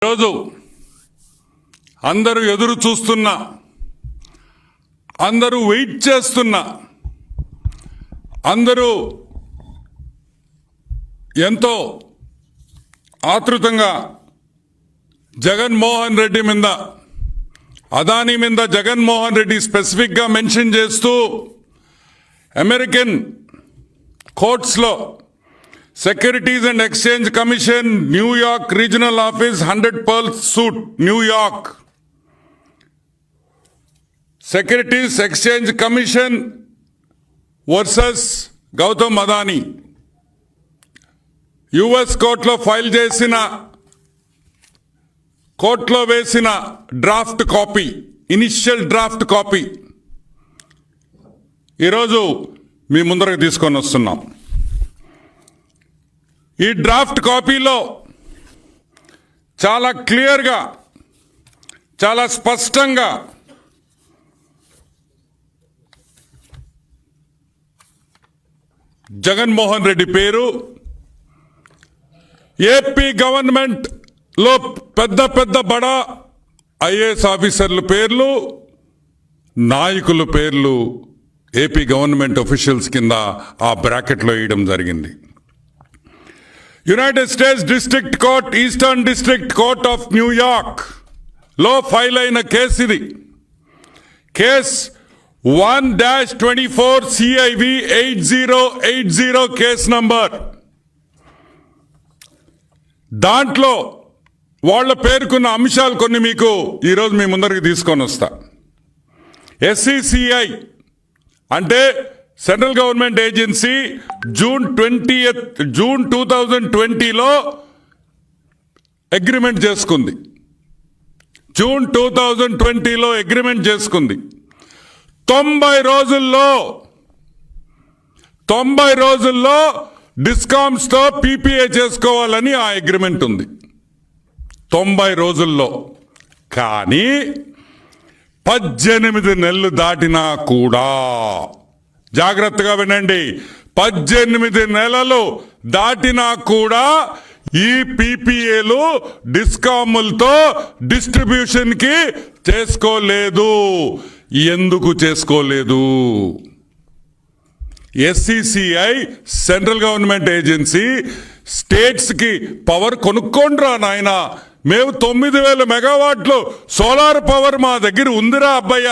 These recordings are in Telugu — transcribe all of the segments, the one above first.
ఈరోజు అందరూ ఎదురు చూస్తున్నా, అందరూ వెయిట్ చేస్తున్నా, అందరూ ఎంతో ఆతృతంగా జగన్మోహన్ రెడ్డి మీద, అదానీ మీద జగన్మోహన్ రెడ్డి స్పెసిఫిక్గా మెన్షన్ చేస్తూ American కోర్ట్స్లో securities and exchange commission New York regional office 100 Pearl suit New York, securities exchange commission versus Gautam Adani US కోర్టులో ఫైల్ చేసిన, కోర్టులో వేసిన draft copy, initial draft copy ఈరోజు మీ ముందరకు తీసుకొని వస్తున్నాం. ఈ డ్రాఫ్ట్ కాపీలో చాలా క్లియర్గా, చాలా స్పష్టంగా జగన్మోహన్ రెడ్డి పేరు, ఏపీ గవర్నమెంట్ లో పెద్ద పెద్ద బడా ఐఏఎస్ ఆఫీసర్ల పేర్లు, నాయకుల పేర్లు ఏపీ గవర్నమెంట్ ఆఫీషియల్స్ కింద ఆ బ్రాకెట్లో వేయడం జరిగింది. United states district court, eastern district court of New York లో ఫైల్ అయిన కేసు ఇది. Case 1-24 CIV 8080 case number. దాంట్లో వాళ్ళ పేర్కొన్న అంశాలు కొన్ని మీకు ఈరోజు మీ ముందరికి తీసుకొని వస్తా. SCCI అంటే సెంట్రల్ గవర్నమెంట్ ఏజెన్సీ జూన్ 2020లో అగ్రిమెంట్ చేసుకుంది. జూన్ 2020లో అగ్రిమెంట్ చేసుకుంది. 90 రోజుల్లో డిస్కామ్స్తో PPA చేసుకోవాలని ఆ అగ్రిమెంట్ ఉంది. 90 రోజుల్లో. కానీ 18 నెలలు దాటినా కూడా, జాగ్రత్తగా వినండి, 18 నెలలు దాటినా కూడా ఈ PPAలు డిస్కాములతో డిస్ట్రిబ్యూషన్ కి చేసుకోలేదు. ఎందుకు చేసుకోలేదు? SCCI central government agency states కి పవర్ కొనుక్కోండ్రా నాయన, మేము 9000 మెగావాట్లు సోలార్ పవర్ మా దగ్గర ఉందిరా అబ్బయ్య,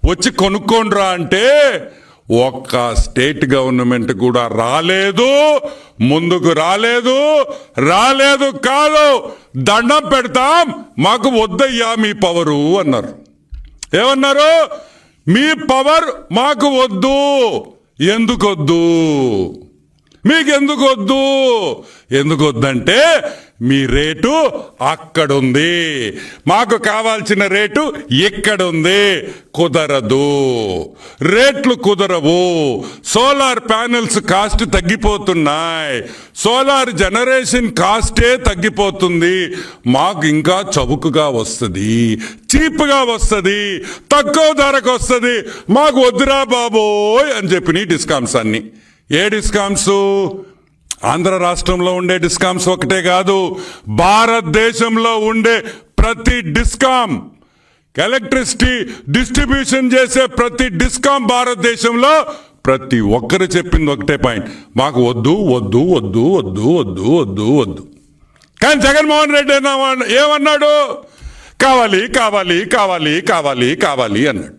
వచ్చి కొనుక్కోండ్రా అంటే ఒక్క స్టేట్ గవర్నమెంట్ కూడా రాలేదు, ముందుకు రాలేదు కాదు, దండం పెడతాం, మాకు వద్దయ్యా మీ పవరు అన్నారు. ఏమన్నారు? మీ పవర్ మాకు వద్దు. ఎందుకొద్దు? మీకెందుకొద్దు? ఎందుకొద్దంటే మీ రేటు అక్కడుంది, మాకు కావాల్సిన రేటు ఇక్కడుంది. కుదరదు, రేట్లు కుదరవు. సోలార్ ప్యానెల్స్ కాస్ట్ తగ్గిపోతున్నాయి, సోలార్ జనరేషన్ కాస్టే తగ్గిపోతుంది. మాకు ఇంకా చౌకగా వస్తుంది, చీప్గా వస్తుంది, తక్కువ ధరకు వస్తుంది, మాకు వద్దురా బాబోయ్ అని చెప్పిన డిస్కామ్స్ అన్ని. ఏ డిస్కామ్స్? ఆంధ్ర రాష్ట్రంలో ఉండే డిస్కామ్స్ ఒకటే కాదు, భారతదేశంలో ఉండే ప్రతి డిస్కామ్, ఎలక్ట్రిసిటీ డిస్ట్రిబ్యూషన్ చేసే ప్రతి డిస్కామ్ భారతదేశంలో ప్రతి ఒక్కరు చెప్పింది ఒకటే పాయింట్, మాకు వద్దు వద్దు వద్దు వద్దు వద్దు వద్దు వద్దు. కానీ జగన్మోహన్ రెడ్డి ఏమన్నాడు? కావాలి కావాలి కావాలి కావాలి కావాలి అన్నాడు.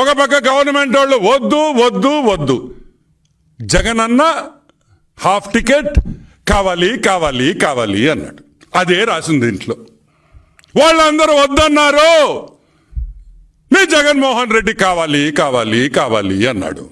ఒక పక్క గవర్నమెంట్ వాళ్ళు వద్దు వద్దు వద్దు, జగన్ అన్న హాఫ్ టికెట్ కావాలి కావాలి కావాలి అన్నాడు. అదే రాసింది దీంట్లో. వాళ్ళందరూ వద్దన్నారు, మీ జగన్మోహన్ రెడ్డి కావాలి కావాలి కావాలి అన్నాడు.